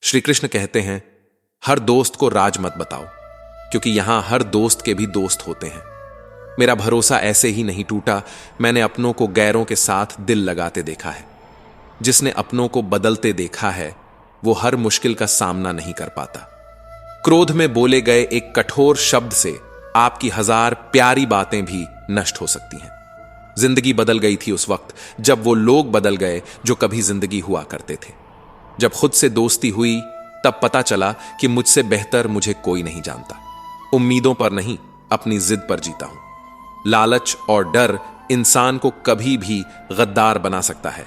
श्री कृष्ण कहते हैं, हर दोस्त को राज मत बताओ, क्योंकि यहां हर दोस्त के भी दोस्त होते हैं। मेरा भरोसा ऐसे ही नहीं टूटा, मैंने अपनों को गैरों के साथ दिल लगाते देखा है। जिसने अपनों को बदलते देखा है, वो हर मुश्किल का सामना नहीं कर पाता। क्रोध में बोले गए एक कठोर शब्द से आपकी 1000 प्यारी बातें भी नष्ट हो सकती हैं। जिंदगी बदल गई थी उस वक्त जब वो लोग बदल गए जो कभी जिंदगी हुआ करते थे। जब खुद से दोस्ती हुई तब पता चला कि मुझसे बेहतर मुझे कोई नहीं जानता। उम्मीदों पर नहीं, अपनी जिद पर जीता हूं। लालच और डर इंसान को कभी भी गद्दार बना सकता है।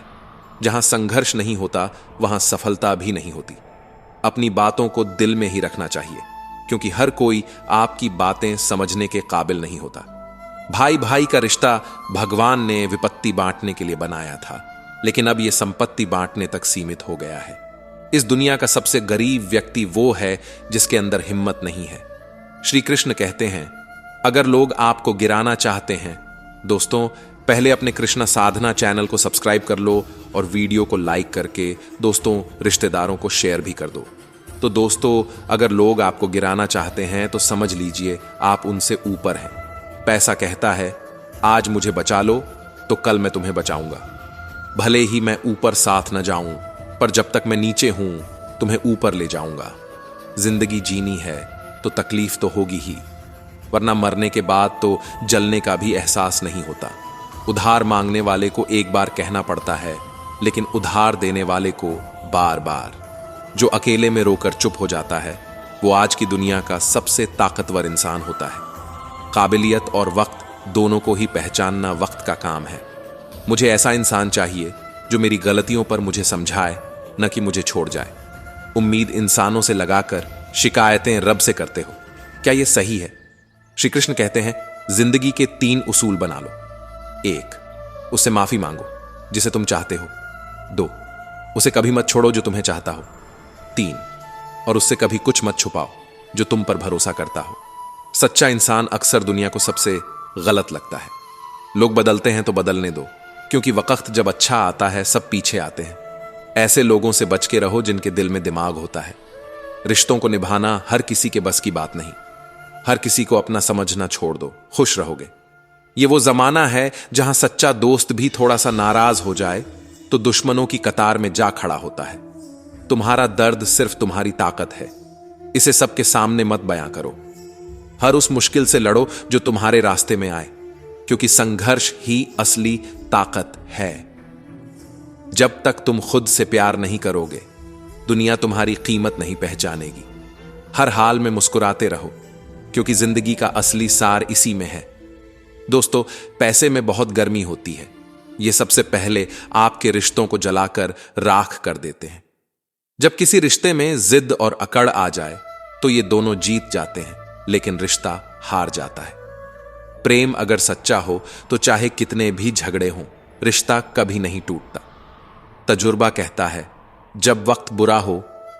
जहां संघर्ष नहीं होता वहां सफलता भी नहीं होती। अपनी बातों को दिल में ही रखना चाहिए, क्योंकि हर कोई आपकी बातें समझने के काबिल नहीं होता। भाई भाई का रिश्ता भगवान ने विपत्ति बांटने के लिए बनाया था, लेकिन अब यह संपत्ति बांटने तक सीमित हो गया है। इस दुनिया का सबसे गरीब व्यक्ति वो है जिसके अंदर हिम्मत नहीं है। श्री कृष्ण कहते हैं, अगर लोग आपको गिराना चाहते हैं, दोस्तों पहले अपने कृष्णा साधना चैनल को सब्सक्राइब कर लो और वीडियो को लाइक करके दोस्तों रिश्तेदारों को शेयर भी कर दो। तो दोस्तों, अगर लोग आपको गिराना चाहते हैं तो समझ लीजिए आप उनसे ऊपर हैं। पैसा कहता है, आज मुझे बचा लो तो कल मैं तुम्हें बचाऊंगा। भले ही मैं ऊपर साथ न जाऊं, पर जब तक मैं नीचे हूं तुम्हें ऊपर ले जाऊंगा। जिंदगी जीनी है तो तकलीफ तो होगी ही, वरना मरने के बाद तो जलने का भी एहसास नहीं होता। उधार मांगने वाले को एक बार कहना पड़ता है, लेकिन उधार देने वाले को बार बार। जो अकेले में रोकर चुप हो जाता है, वो आज की दुनिया का सबसे ताकतवर इंसान होता है। काबिलियत और वक्त दोनों को ही पहचानना वक्त का काम है। मुझे ऐसा इंसान चाहिए जो मेरी गलतियों पर मुझे समझाए, न कि मुझे छोड़ जाए। उम्मीद इंसानों से लगाकर शिकायतें रब से करते हो, क्या यह सही है? श्री कृष्ण कहते हैं, जिंदगी के 3 उसूल बना लो। 1, उससे माफी मांगो जिसे तुम चाहते हो। 2, उसे कभी मत छोड़ो जो तुम्हें चाहता हो। 3, और उससे कभी कुछ मत छुपाओ जो तुम पर भरोसा करता हो। सच्चा इंसान अक्सर दुनिया को सबसे गलत लगता है। लोग बदलते हैं तो बदलने दो, क्योंकि वक्त जब अच्छा आता है सब पीछे आते हैं। ऐसे लोगों से बच के रहो जिनके दिल में दिमाग होता है। रिश्तों को निभाना हर किसी के बस की बात नहीं। हर किसी को अपना समझना छोड़ दो, खुश रहोगे। ये वो जमाना है जहां सच्चा दोस्त भी थोड़ा सा नाराज हो जाए तो दुश्मनों की कतार में जा खड़ा होता है। तुम्हारा दर्द सिर्फ तुम्हारी ताकत है, इसे सबके सामने मत बयां करो। हर उस मुश्किल से लड़ो जो तुम्हारे रास्ते में आए, क्योंकि संघर्ष ही असली ताकत है। जब तक तुम खुद से प्यार नहीं करोगे, दुनिया तुम्हारी कीमत नहीं पहचानेगी। हर हाल में मुस्कुराते रहो, क्योंकि जिंदगी का असली सार इसी में है। दोस्तों, पैसे में बहुत गर्मी होती है, ये सबसे पहले आपके रिश्तों को जलाकर राख कर देते हैं। जब किसी रिश्ते में जिद और अकड़ आ जाए तो ये दोनों जीत जाते हैं, लेकिन रिश्ता हार जाता है। प्रेम अगर सच्चा हो तो चाहे कितने भी झगड़े हों, रिश्ता कभी नहीं टूटता। तजुर्बा कहता है, जब वक्त बुरा हो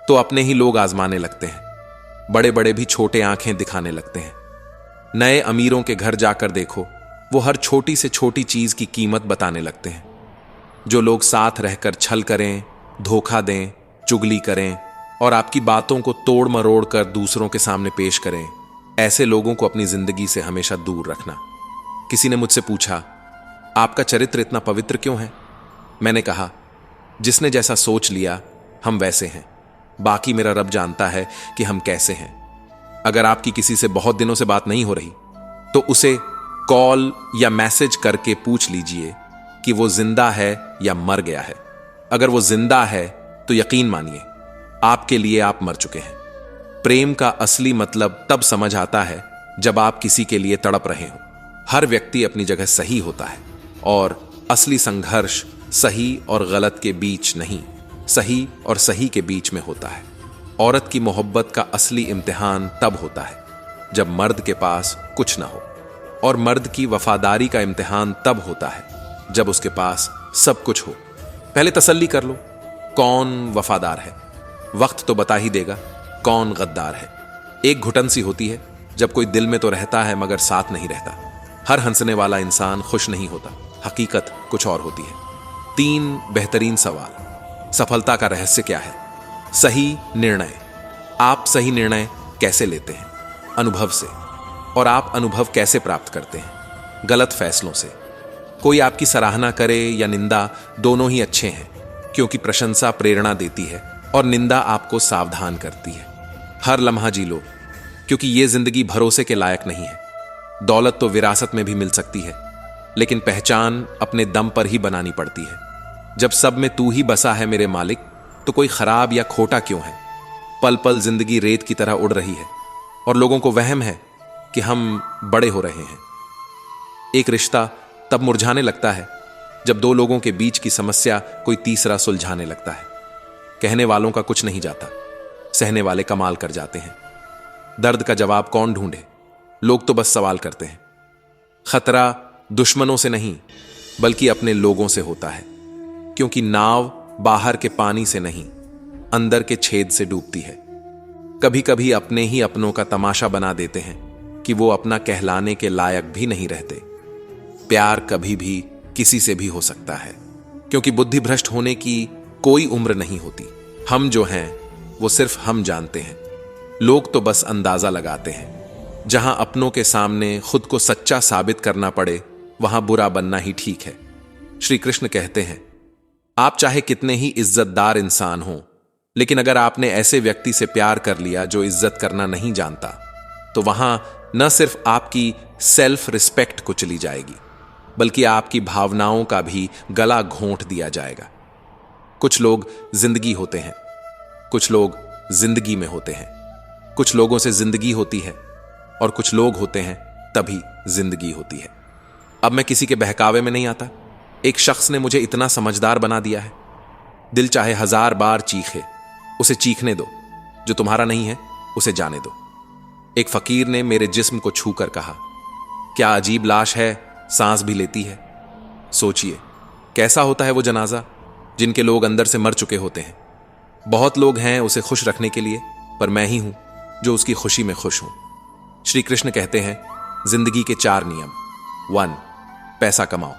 तो अपने ही लोग आजमाने लगते हैं। बड़े बड़े भी छोटे आंखें दिखाने लगते हैं। नए अमीरों के घर जाकर देखो, वो हर छोटी से छोटी चीज की कीमत बताने लगते हैं। जो लोग साथ रहकर छल करें, धोखा दें, चुगली करें और आपकी बातों को तोड़ मरोड़ कर दूसरों के सामने पेश करें, ऐसे लोगों को अपनी जिंदगी से हमेशा दूर रखना। किसी ने मुझसे पूछा, आपका चरित्र इतना पवित्र क्यों है? मैंने कहा, जिसने जैसा सोच लिया हम वैसे हैं, बाकी मेरा रब जानता है कि हम कैसे हैं। अगर आपकी किसी से बहुत दिनों से बात नहीं हो रही तो उसे कॉल या मैसेज करके पूछ लीजिए कि वो जिंदा है या मर गया है। अगर वो जिंदा है तो यकीन मानिए आपके लिए आप मर चुके हैं। प्रेम का असली मतलब तब समझ आता है जब आप किसी के लिए तड़प रहे हो। हर व्यक्ति अपनी जगह सही होता है और असली संघर्ष सही और गलत के बीच नहीं, सही और सही के बीच में होता है। औरत की मोहब्बत का असली इम्तिहान तब होता है जब मर्द के पास कुछ ना हो, और मर्द की वफादारी का इम्तिहान तब होता है जब उसके पास सब कुछ हो। पहले तसल्ली कर लो, कौन वफादार है? वक्त तो बता ही देगा कौन गद्दार है। एक घुटन सी होती है जब कोई दिल में तो रहता है मगर साथ नहीं रहता। हर हंसने वाला इंसान खुश नहीं होता, हकीकत कुछ और होती है। 3 बेहतरीन सवाल। सफलता का रहस्य क्या है? सही निर्णय। आप सही निर्णय कैसे लेते हैं? अनुभव से। और आप अनुभव कैसे प्राप्त करते हैं? गलत फैसलों से। कोई आपकी सराहना करे या निंदा, दोनों ही अच्छे हैं, क्योंकि प्रशंसा प्रेरणा देती है और निंदा आपको सावधान करती है। हर लम्हा जी लो, क्योंकि ये जिंदगी भरोसे के लायक नहीं है। दौलत तो विरासत में भी मिल सकती है, लेकिन पहचान अपने दम पर ही बनानी पड़ती है। जब सब में तू ही बसा है मेरे मालिक, तो कोई खराब या खोटा क्यों है? पल पल जिंदगी रेत की तरह उड़ रही है और लोगों को वहम है कि हम बड़े हो रहे हैं। एक रिश्ता तब मुरझाने लगता है जब दो लोगों के बीच की समस्या कोई तीसरा सुलझाने लगता है। कहने वालों का कुछ नहीं जाता, सहने वाले कमाल कर जाते हैं। दर्द का जवाब कौन ढूंढे? लोग तो बस सवाल करते हैं। खतरा दुश्मनों से नहीं, बल्कि अपने लोगों से होता है, क्योंकि नाव बाहर के पानी से नहीं, अंदर के छेद से डूबती है। कभी कभी अपने ही अपनों का तमाशा बना देते हैं कि वो अपना कहलाने के लायक भी नहीं रहते। प्यार कभी भी किसी से भी हो सकता है, क्योंकि बुद्धि भ्रष्ट होने की कोई उम्र नहीं होती। हम जो हैं वो सिर्फ हम जानते हैं, लोग तो बस अंदाजा लगाते हैं। जहां अपनों के सामने खुद को सच्चा साबित करना पड़े, वहां बुरा बनना ही ठीक है। श्री कृष्ण कहते हैं, आप चाहे कितने ही इज्जतदार इंसान हो, लेकिन अगर आपने ऐसे व्यक्ति से प्यार कर लिया जो इज्जत करना नहीं जानता, तो वहां न सिर्फ आपकी सेल्फ रिस्पेक्ट को चली जाएगी, बल्कि आपकी भावनाओं का भी गला घोंट दिया जाएगा। कुछ लोग जिंदगी होते हैं, कुछ लोग जिंदगी में होते हैं। कुछ लोगों से जिंदगी होती है और कुछ लोग होते हैं तभी जिंदगी होती है। अब मैं किसी के बहकावे में नहीं आता। एक शख्स ने मुझे इतना समझदार बना दिया है, दिल चाहे 1000 बार चीखे, उसे चीखने दो। जो तुम्हारा नहीं है उसे जाने दो। एक फकीर ने मेरे जिस्म को छूकर कहा, क्या अजीब लाश है, सांस भी लेती है। सोचिए कैसा होता है वो जनाजा जिनके लोग अंदर से मर चुके होते हैं। बहुत लोग हैं उसे खुश रखने के लिए, पर मैं ही हूं जो उसकी खुशी में खुश हूं। श्री कृष्ण कहते हैं, जिंदगी के 4 नियम। 1, पैसा कमाओ।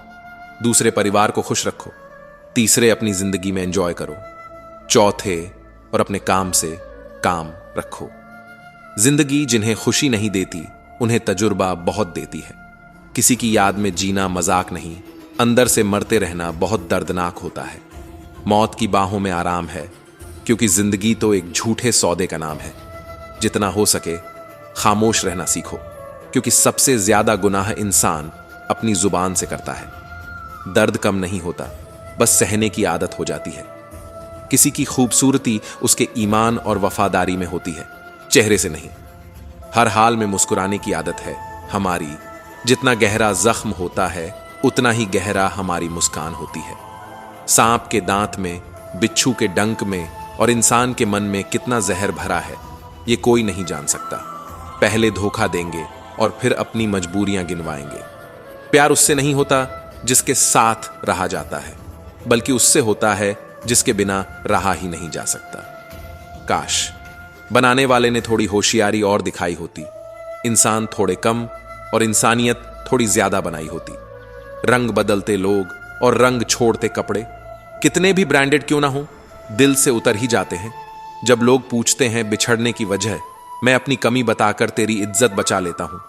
दूसरे, परिवार को खुश रखो। तीसरे, अपनी जिंदगी में एंजॉय करो। चौथे, और अपने काम से काम रखो। जिंदगी जिन्हें खुशी नहीं देती, उन्हें तजुर्बा बहुत देती है। किसी की याद में जीना मजाक नहीं, अंदर से मरते रहना बहुत दर्दनाक होता है। मौत की बाहों में आराम है, क्योंकि जिंदगी तो एक झूठे सौदे का नाम है। जितना हो सके खामोश रहना सीखो, क्योंकि सबसे ज्यादा गुनाह इंसान अपनी जुबान से करता है। दर्द कम नहीं होता, बस सहने की आदत हो जाती है। किसी की खूबसूरती उसके ईमान और वफादारी में होती है, चेहरे से नहीं। हर हाल में मुस्कुराने की आदत है हमारी। जितना गहरा जख्म होता है, उतना ही गहरा हमारी मुस्कान होती है। सांप के दांत में, बिच्छू के डंक में और इंसान के मन में कितना जहर भरा है, ये कोई नहीं जान सकता। पहले धोखा देंगे और फिर अपनी मजबूरियां गिनवाएंगे। प्यार उससे नहीं होता जिसके साथ रहा जाता है, बल्कि उससे होता है जिसके बिना रहा ही नहीं जा सकता। काश बनाने वाले ने थोड़ी होशियारी और दिखाई होती, इंसान थोड़े कम और इंसानियत थोड़ी ज्यादा बनाई होती। रंग बदलते लोग और रंग छोड़ते कपड़े कितने भी ब्रांडेड क्यों ना हो, दिल से उतर ही जाते हैं। जब लोग पूछते हैं बिछड़ने की वजह, मैं अपनी कमी बताकर तेरी इज्जत बचा लेता हूं।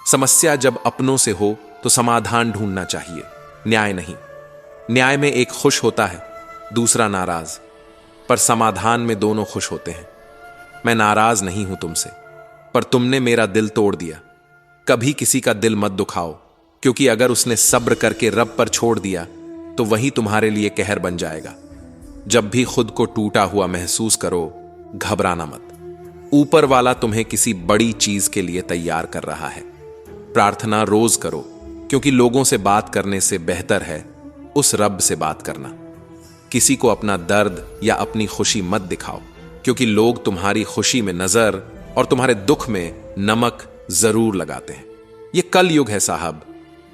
समस्या जब अपनों से हो तो समाधान ढूंढना चाहिए, न्याय नहीं। न्याय में एक खुश होता है, दूसरा नाराज, पर समाधान में दोनों खुश होते हैं। मैं नाराज नहीं हूं तुमसे, पर तुमने मेरा दिल तोड़ दिया। कभी किसी का दिल मत दुखाओ, क्योंकि अगर उसने सब्र करके रब पर छोड़ दिया तो वही तुम्हारे लिए कहर बन जाएगा। जब भी खुद को टूटा हुआ महसूस करो, घबराना मत। ऊपर वाला तुम्हें किसी बड़ी चीज के लिए तैयार कर रहा है। प्रार्थना रोज करो, क्योंकि लोगों से बात करने से बेहतर है उस रब से बात करना। किसी को अपना दर्द या अपनी खुशी मत दिखाओ, क्योंकि लोग तुम्हारी खुशी में नजर और तुम्हारे दुख में नमक जरूर लगाते हैं। ये कल युग है साहब।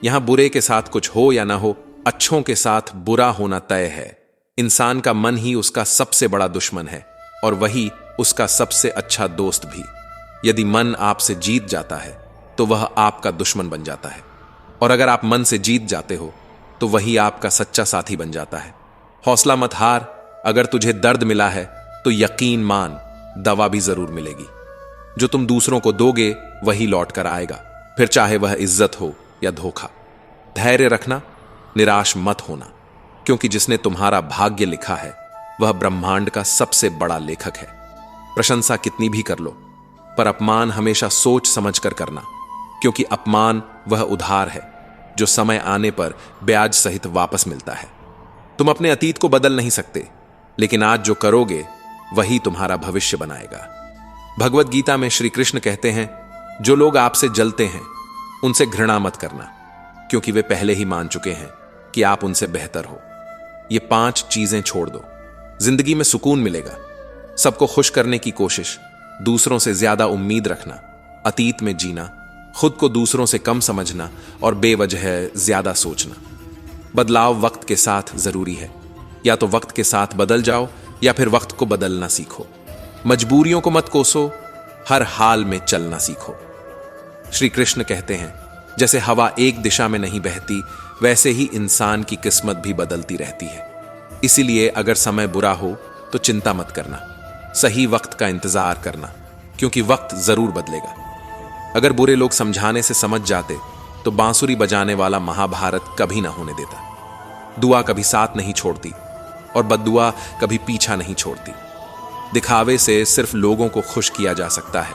यहां बुरे के साथ कुछ हो या ना हो, अच्छों के साथ बुरा होना तय है। इंसान का मन ही उसका सबसे बड़ा दुश्मन है और वही उसका सबसे अच्छा दोस्त भी। यदि मन आपसे जीत जाता है तो वह आपका दुश्मन बन जाता है, और अगर आप मन से जीत जाते हो तो वही आपका सच्चा साथी बन जाता है। हौसला मत हार। अगर तुझे दर्द मिला है तो यकीन मान दवा भी जरूर मिलेगी। जो तुम दूसरों को दोगे वही लौट कर आएगा, फिर चाहे वह इज्जत हो या धोखा। धैर्य रखना, निराश मत होना, क्योंकि जिसने तुम्हारा भाग्य लिखा है वह ब्रह्मांड का सबसे बड़ा लेखक है। प्रशंसा कितनी भी कर लो, पर अपमान हमेशा सोच समझ कर करना, क्योंकि अपमान वह उधार है जो समय आने पर ब्याज सहित वापस मिलता है। तुम अपने अतीत को बदल नहीं सकते, लेकिन आज जो करोगे वही तुम्हारा भविष्य बनाएगा। भगवत गीता में श्री कृष्ण कहते हैं, जो लोग आपसे जलते हैं उनसे घृणा मत करना, क्योंकि वे पहले ही मान चुके हैं कि आप उनसे बेहतर हो। ये 5 चीजें छोड़ दो, जिंदगी में सुकून मिलेगा। सबको खुश करने की कोशिश, दूसरों से ज्यादा उम्मीद रखना, अतीत में जीना, खुद को दूसरों से कम समझना और बेवजह ज्यादा सोचना। बदलाव वक्त के साथ जरूरी है, या तो वक्त के साथ बदल जाओ या फिर वक्त को बदलना सीखो। मजबूरियों को मत कोसो, हर हाल में चलना सीखो। श्री कृष्ण कहते हैं, जैसे हवा एक दिशा में नहीं बहती, वैसे ही इंसान की किस्मत भी बदलती रहती है। इसीलिए अगर समय बुरा हो तो चिंता मत करना, सही वक्त का इंतजार करना, क्योंकि वक्त जरूर बदलेगा। अगर बुरे लोग समझाने से समझ जाते तो बांसुरी बजाने वाला महाभारत कभी ना होने देता। दुआ कभी साथ नहीं छोड़ती और बद्दुआ कभी पीछा नहीं छोड़ती। दिखावे से सिर्फ लोगों को खुश किया जा सकता है,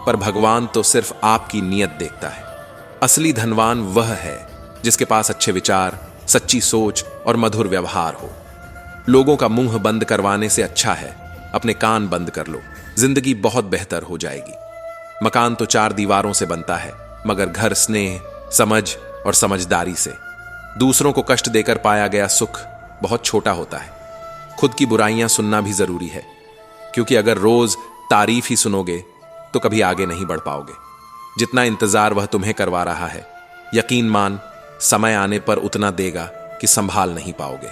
पर भगवान तो सिर्फ आपकी नीयत देखता है। असली धनवान वह है जिसके पास अच्छे विचार, सच्ची सोच और मधुर व्यवहार हो। लोगों का मुंह बंद करवाने से अच्छा है अपने कान बंद कर लो, जिंदगी बहुत बेहतर हो जाएगी। मकान तो 4 दीवारों से बनता है, मगर घर स्नेह, समझ और समझदारी से। दूसरों को कष्ट देकर पाया गया सुख बहुत छोटा होता है। खुद की बुराइयां सुनना भी जरूरी है, क्योंकि अगर रोज तारीफ ही सुनोगे तो कभी आगे नहीं बढ़ पाओगे। जितना इंतजार वह तुम्हें करवा रहा है, यकीन मान समय आने पर उतना देगा कि संभाल नहीं पाओगे।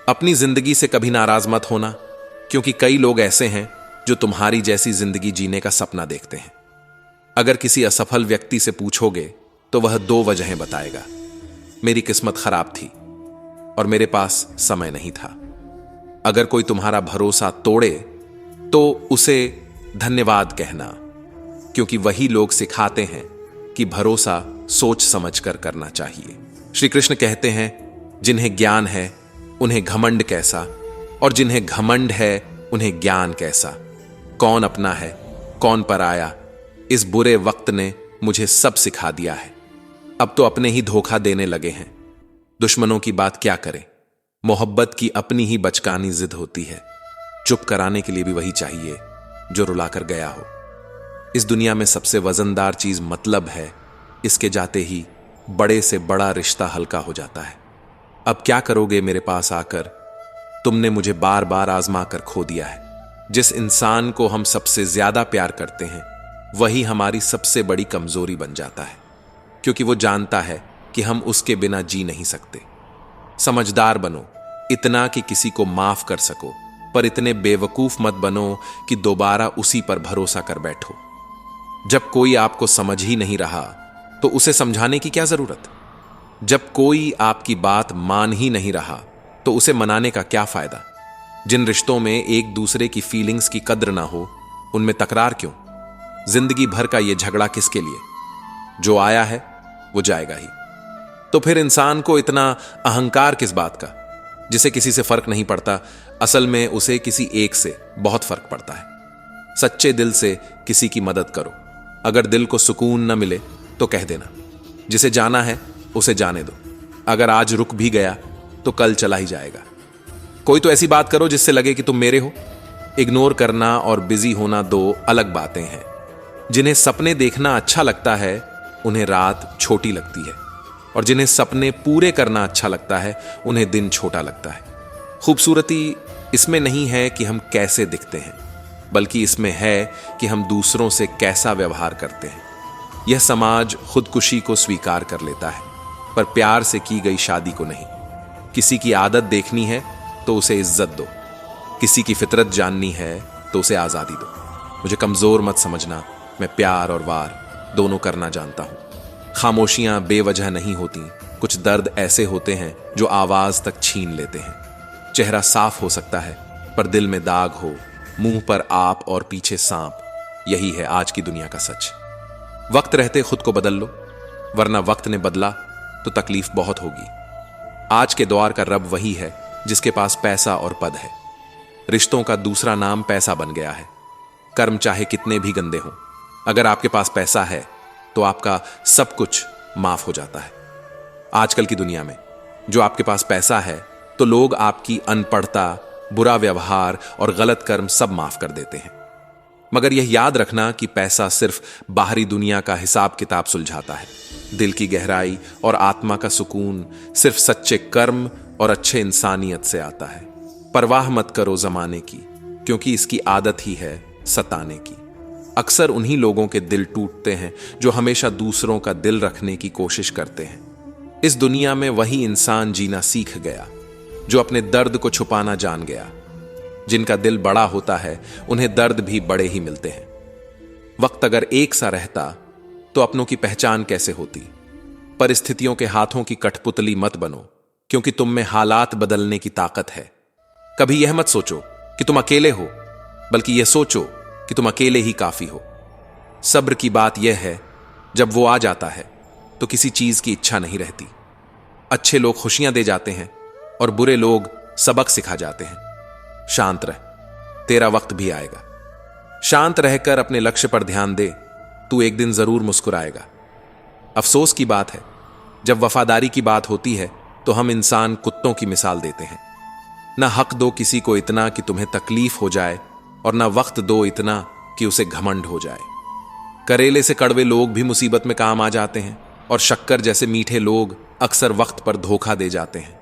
अपनी जिंदगी से कभी नाराज मत होना, क्योंकि कई लोग ऐसे हैं जो तुम्हारी जैसी जिंदगी जीने का सपना देखते हैं। अगर किसी असफल व्यक्ति से पूछोगे तो वह 2 वजहें बताएगा, मेरी किस्मत खराब थी और मेरे पास समय नहीं था। अगर कोई तुम्हारा भरोसा तोड़े तो उसे धन्यवाद कहना, क्योंकि वही लोग सिखाते हैं कि भरोसा सोच समझ कर करना चाहिए। श्री कृष्ण कहते हैं, जिन्हें ज्ञान है उन्हें घमंड कैसा, और जिन्हें घमंड है उन्हें ज्ञान कैसा। कौन अपना है कौन पराया, इस बुरे वक्त ने मुझे सब सिखा दिया है। अब तो अपने ही धोखा देने लगे हैं, दुश्मनों की बात क्या करें। मोहब्बत की अपनी ही बचकानी जिद होती है, चुप कराने के लिए भी वही चाहिए जो रुलाकर गया हो। इस दुनिया में सबसे वजनदार चीज मतलब है, इसके जाते ही बड़े से बड़ा रिश्ता हल्का हो जाता है। अब क्या करोगे मेरे पास आकर, तुमने मुझे बार बार आजमा कर खो दिया है। जिस इंसान को हम सबसे ज्यादा प्यार करते हैं वही हमारी सबसे बड़ी कमजोरी बन जाता है, क्योंकि वो जानता है कि हम उसके बिना जी नहीं सकते। समझदार बनो, इतना कि किसी को माफ कर सको, पर इतने बेवकूफ मत बनो कि दोबारा उसी पर भरोसा कर बैठो। जब कोई आपको समझ ही नहीं रहा तो उसे समझाने की क्या जरूरत। जब कोई आपकी बात मान ही नहीं रहा तो उसे मनाने का क्या फायदा। जिन रिश्तों में एक दूसरे की फीलिंग्स की कद्र ना हो उनमें तकरार क्यों। जिंदगी भर का ये झगड़ा किसके लिए। जो आया है वो जाएगा ही, तो फिर इंसान को इतना अहंकार किस बात का। जिसे किसी से फर्क नहीं पड़ता, असल में उसे किसी एक से बहुत फर्क पड़ता है। सच्चे दिल से किसी की मदद करो। अगर दिल को सुकून न मिले तो कह देना, जिसे जाना है उसे जाने दो। अगर आज रुक भी गया तो कल चला ही जाएगा। कोई तो ऐसी बात करो जिससे लगे कि तुम मेरे हो। इग्नोर करना और बिजी होना 2 अलग बातें हैं। जिन्हें सपने देखना अच्छा लगता है उन्हें रात छोटी लगती है, और जिन्हें सपने पूरे करना अच्छा लगता है उन्हें दिन छोटा लगता है। खूबसूरती इसमें नहीं है कि हम कैसे दिखते हैं, बल्कि इसमें है कि हम दूसरों से कैसा व्यवहार करते हैं। यह समाज खुदकुशी को स्वीकार कर लेता है, पर प्यार से की गई शादी को नहीं। किसी की आदत देखनी है तो उसे इज्जत दो, किसी की फितरत जाननी है तो उसे आजादी दो। मुझे कमजोर मत समझना, मैं प्यार और वार दोनों करना जानता हूं। खामोशियां बेवजह नहीं होती, कुछ दर्द ऐसे होते हैं जो आवाज तक छीन लेते हैं। चेहरा साफ हो सकता है पर दिल में दाग हो, मुंह पर आप और पीछे सांप। यही है आज की दुनिया का सच। वक्त रहते खुद को बदल लो, वरना वक्त ने बदला तो तकलीफ बहुत होगी। आज के दौर का रब वही है जिसके पास पैसा और पद है। रिश्तों का दूसरा नाम पैसा बन गया है। कर्म चाहे कितने भी गंदे हों, अगर आपके पास पैसा है तो आपका सब कुछ माफ हो जाता है। आजकल की दुनिया में जो आपके पास पैसा है तो लोग आपकी अनपढ़ता, बुरा व्यवहार और गलत कर्म सब माफ कर देते हैं। मगर यह याद रखना कि पैसा सिर्फ बाहरी दुनिया का हिसाब किताब सुलझाता है। दिल की गहराई और आत्मा का सुकून सिर्फ सच्चे कर्म और अच्छे इंसानियत से आता है। परवाह मत करो जमाने की, क्योंकि इसकी आदत ही है सताने की। अक्सर उन्हीं लोगों के दिल टूटते हैं जो हमेशा दूसरों का दिल रखने की कोशिश करते हैं। इस दुनिया में वही इंसान जीना सीख गया जो अपने दर्द को छुपाना जान गया। जिनका दिल बड़ा होता है उन्हें दर्द भी बड़े ही मिलते हैं। वक्त अगर एक सा रहता तो अपनों की पहचान कैसे होती। परिस्थितियों के हाथों की कठपुतली मत बनो, क्योंकि तुम में हालात बदलने की ताकत है। कभी यह मत सोचो कि तुम अकेले हो, बल्कि यह सोचो कि तुम अकेले ही काफी हो। सब्र की बात यह है, जब वो आ जाता है तो किसी चीज की इच्छा नहीं रहती। अच्छे लोग खुशियां दे जाते हैं और बुरे लोग सबक सिखा जाते हैं। शांत रह, तेरा वक्त भी आएगा। शांत रहकर अपने लक्ष्य पर ध्यान दे, तू एक दिन जरूर मुस्कुराएगा। अफसोस की बात है, जब वफादारी की बात होती है तो हम इंसान कुत्तों की मिसाल देते हैं। ना हक दो किसी को इतना कि तुम्हें तकलीफ हो जाए, और ना वक्त दो इतना कि उसे घमंड हो जाए। करेले से कड़वे लोग भी मुसीबत में काम आ जाते हैं, और शक्कर जैसे मीठे लोग अक्सर वक्त पर धोखा दे जाते हैं।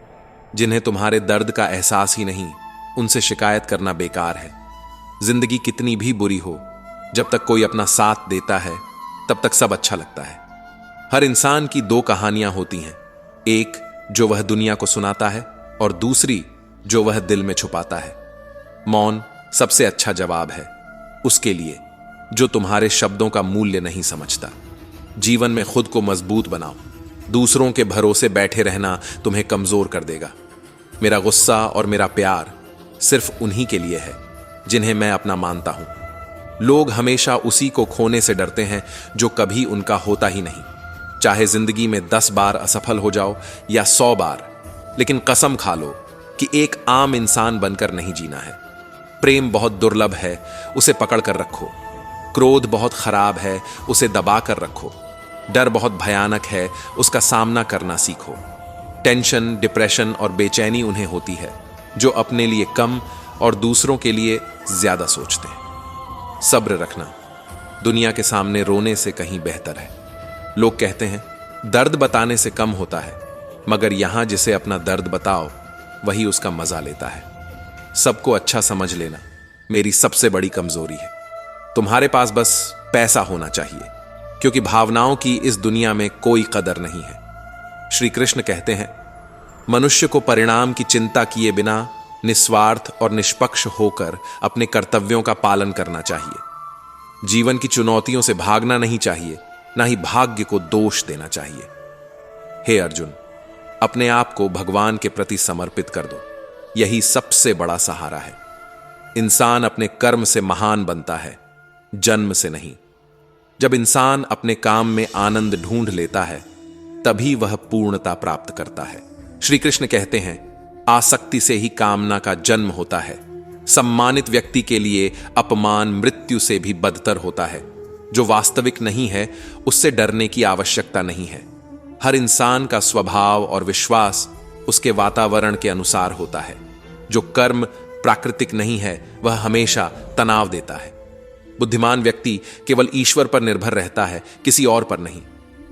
जिन्हें तुम्हारे दर्द का एहसास ही नहीं, उनसे शिकायत करना बेकार है। जिंदगी कितनी भी बुरी हो, जब तक कोई अपना साथ देता है तब तक सब अच्छा लगता है। हर इंसान की दो कहानियां होती हैं, एक जो वह दुनिया को सुनाता है और दूसरी जो वह दिल में छुपाता है। मौन सबसे अच्छा जवाब है उसके लिए जो तुम्हारे शब्दों का मूल्य नहीं समझता। जीवन में खुद को मजबूत बनाओ, दूसरों के भरोसे बैठे रहना तुम्हें कमजोर कर देगा। मेरा गुस्सा और मेरा प्यार सिर्फ उन्हीं के लिए है जिन्हें मैं अपना मानता हूं। लोग हमेशा उसी को खोने से डरते हैं जो कभी उनका होता ही नहीं। चाहे जिंदगी में 10 बार असफल हो जाओ या 100 बार, लेकिन कसम खा लो कि एक आम इंसान बनकर नहीं जीना है। प्रेम बहुत दुर्लभ है, उसे पकड़ कर रखो। क्रोध बहुत खराब है, उसे दबा कर रखो। डर बहुत भयानक है, उसका सामना करना सीखो। टेंशन, डिप्रेशन और बेचैनी उन्हें होती है जो अपने लिए कम और दूसरों के लिए ज्यादा सोचते हैं। सब्र रखना दुनिया के सामने रोने से कहीं बेहतर है। लोग कहते हैं दर्द बताने से कम होता है, मगर यहां जिसे अपना दर्द बताओ वही उसका मजा लेता है। सबको अच्छा समझ लेना मेरी सबसे बड़ी कमजोरी है। तुम्हारे पास बस पैसा होना चाहिए, क्योंकि भावनाओं की इस दुनिया में कोई कदर नहीं है। श्री कृष्ण कहते हैं, मनुष्य को परिणाम की चिंता किए बिना निस्वार्थ और निष्पक्ष होकर अपने कर्तव्यों का पालन करना चाहिए। जीवन की चुनौतियों से भागना नहीं चाहिए, ना ही भाग्य को दोष देना चाहिए। हे अर्जुन, अपने आप को भगवान के प्रति समर्पित कर दो, यही सबसे बड़ा सहारा है। इंसान अपने कर्म से महान बनता है, जन्म से नहीं। जब इंसान अपने काम में आनंद ढूंढ लेता है तभी वह पूर्णता प्राप्त करता है। श्री कृष्ण कहते हैं, आसक्ति से ही कामना का जन्म होता है। सम्मानित व्यक्ति के लिए अपमान मृत्यु से भी बदतर होता है। जो वास्तविक नहीं है उससे डरने की आवश्यकता नहीं है। हर इंसान का स्वभाव और विश्वास उसके वातावरण के अनुसार होता है। जो कर्म प्राकृतिक नहीं है वह हमेशा तनाव देता है। बुद्धिमान व्यक्ति केवल ईश्वर पर निर्भर रहता है, किसी और पर नहीं।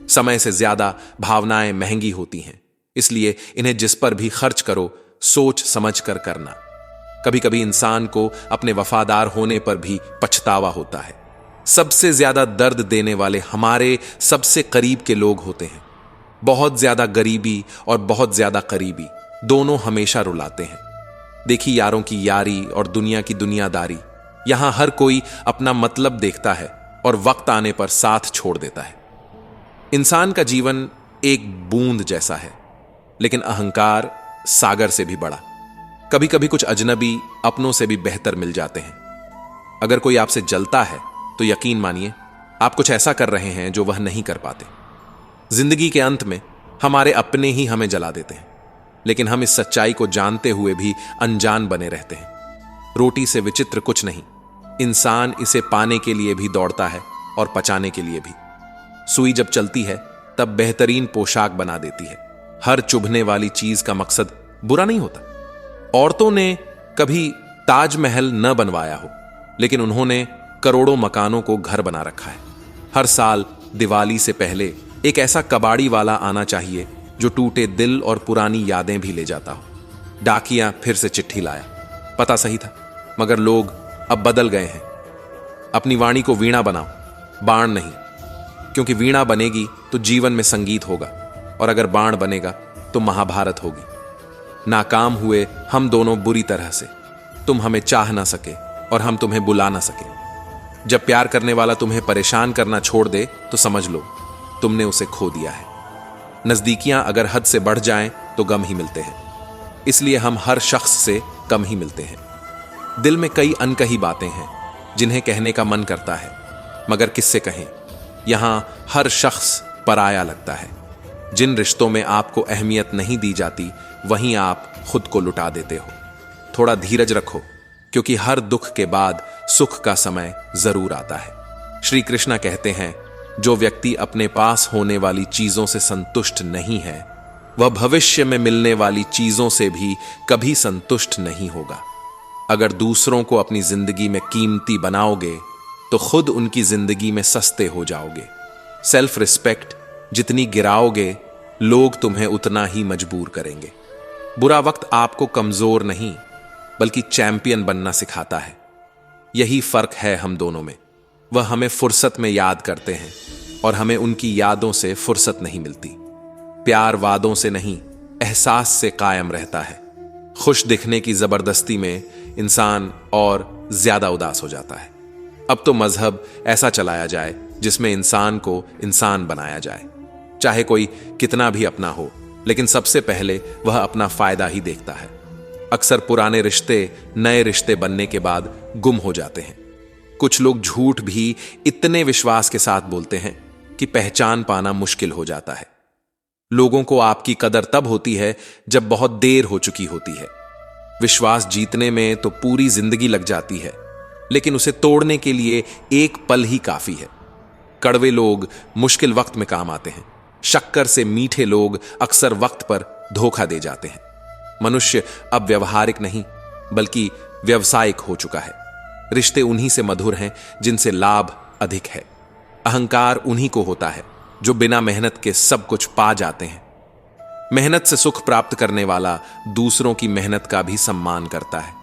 समय से ज्यादा भावनाएं महंगी होती हैं, इसलिए इन्हें जिस पर भी खर्च करो सोच समझ कर करना। कभी कभी इंसान को अपने वफादार होने पर भी पछतावा होता है। सबसे ज्यादा दर्द देने वाले हमारे सबसे करीब के लोग होते हैं। बहुत ज्यादा गरीबी और बहुत ज्यादा करीबी दोनों हमेशा रुलाते हैं। देखी यारों की यारी और दुनिया की दुनियादारी, यहां हर कोई अपना मतलब देखता है और वक्त आने पर साथ छोड़ देता है। इंसान का जीवन एक बूंद जैसा है, लेकिन अहंकार सागर से भी बड़ा। कभी कभी कुछ अजनबी अपनों से भी बेहतर मिल जाते हैं। अगर कोई आपसे जलता है तो यकीन मानिए आप कुछ ऐसा कर रहे हैं जो वह नहीं कर पाते। जिंदगी के अंत में हमारे अपने ही हमें जला देते हैं, लेकिन हम इस सच्चाई को जानते हुए भी अनजान बने रहते हैं। रोटी से विचित्र कुछ नहीं, इंसान इसे पाने के लिए भी दौड़ता है और पचाने के लिए भी। सुई जब चलती है तब बेहतरीन पोशाक बना देती है। हर चुभने वाली चीज का मकसद बुरा नहीं होता। औरतों ने कभी ताजमहल न बनवाया हो, लेकिन उन्होंने करोड़ों मकानों को घर बना रखा है। हर साल दिवाली से पहले एक ऐसा कबाड़ी वाला आना चाहिए जो टूटे दिल और पुरानी यादें भी ले जाता हो। डाकिया फिर से चिट्ठी लाया। पता सही था, मगर लोग अब बदल गए हैं। अपनी वाणी को वीणा बनाओ, बाण नहीं, क्योंकि वीणा बनेगी तो जीवन में संगीत होगा, और अगर बाण बनेगा तो महाभारत होगी। नाकाम हुए हम दोनों बुरी तरह से। तुम हमें चाह ना सके और हम तुम्हें बुला ना सके। जब प्यार करने वाला तुम्हें परेशान करना छोड़ दे तो समझ लो तुमने उसे खो दिया है। नजदीकियां अगर हद से बढ़ जाएं तो गम ही मिलते हैं, इसलिए हम हर शख्स से कम ही मिलते हैं। दिल में कई अनकही बातें हैं जिन्हें कहने का मन करता है, मगर किससे कहें। यहां हर शख्स पराया लगता है। जिन रिश्तों में आपको अहमियत नहीं दी जाती, वहीं आप खुद को लुटा देते हो। थोड़ा धीरज रखो, क्योंकि हर दुख के बाद सुख का समय जरूर आता है। श्री कृष्ण कहते हैं, जो व्यक्ति अपने पास होने वाली चीजों से संतुष्ट नहीं है, वह भविष्य में मिलने वाली चीजों से भी कभी संतुष्ट नहीं होगा। अगर दूसरों को अपनी जिंदगी में कीमती बनाओगे तो खुद उनकी जिंदगी में सस्ते हो जाओगे। सेल्फ रिस्पेक्ट जितनी गिराओगे, लोग तुम्हें उतना ही मजबूर करेंगे। बुरा वक्त आपको कमजोर नहीं बल्कि चैंपियन बनना सिखाता है। यही फर्क है हम दोनों में। वह हमें फुर्सत में याद करते हैं और हमें उनकी यादों से फुर्सत नहीं मिलती। प्यार वादों से नहीं, एहसास से कायम रहता है। खुश दिखने की जबरदस्ती में इंसान और ज्यादा उदास हो जाता है। अब तो मजहब ऐसा चलाया जाए जिसमें इंसान को इंसान बनाया जाए। चाहे कोई कितना भी अपना हो, लेकिन सबसे पहले वह अपना फायदा ही देखता है। अक्सर पुराने रिश्ते नए रिश्ते बनने के बाद गुम हो जाते हैं। कुछ लोग झूठ भी इतने विश्वास के साथ बोलते हैं कि पहचान पाना मुश्किल हो जाता है। लोगों को आपकी कदर तब होती है जब बहुत देर हो चुकी होती है। विश्वास जीतने में तो पूरी जिंदगी लग जाती है, लेकिन उसे तोड़ने के लिए एक पल ही काफी है। कड़वे लोग मुश्किल वक्त में काम आते हैं। शक्कर से मीठे लोग अक्सर वक्त पर धोखा दे जाते हैं। मनुष्य अब व्यवहारिक नहीं बल्कि व्यवसायिक हो चुका है। रिश्ते उन्हीं से मधुर हैं जिनसे लाभ अधिक है। अहंकार उन्हीं को होता है जो बिना मेहनत के सब कुछ पा जाते हैं। मेहनत से सुख प्राप्त करने वाला दूसरों की मेहनत का भी सम्मान करता है।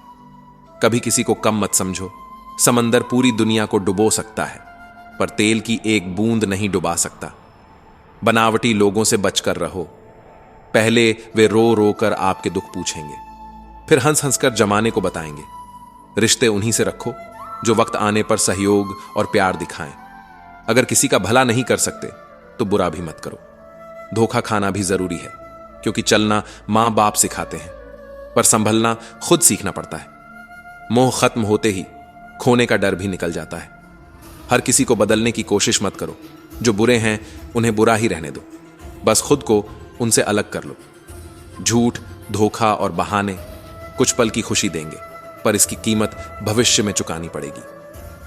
कभी किसी को कम मत समझो। समंदर पूरी दुनिया को डुबो सकता है, पर तेल की एक बूंद नहीं डुबा सकता। बनावटी लोगों से बचकर रहो। पहले वे रो रो कर आपके दुख पूछेंगे, फिर हंस हंस कर जमाने को बताएंगे। रिश्ते उन्हीं से रखो जो वक्त आने पर सहयोग और प्यार दिखाएं। अगर किसी का भला नहीं कर सकते तो बुरा भी मत करो। धोखा खाना भी जरूरी है, क्योंकि चलना मां बाप सिखाते हैं, पर संभलना खुद सीखना पड़ता है। मोह खत्म होते ही खोने का डर भी निकल जाता है। हर किसी को बदलने की कोशिश मत करो। जो बुरे हैं उन्हें बुरा ही रहने दो। बस खुद को उनसे अलग कर लो। झूठ, धोखा और बहाने कुछ पल की खुशी देंगे, पर इसकी कीमत भविष्य में चुकानी पड़ेगी।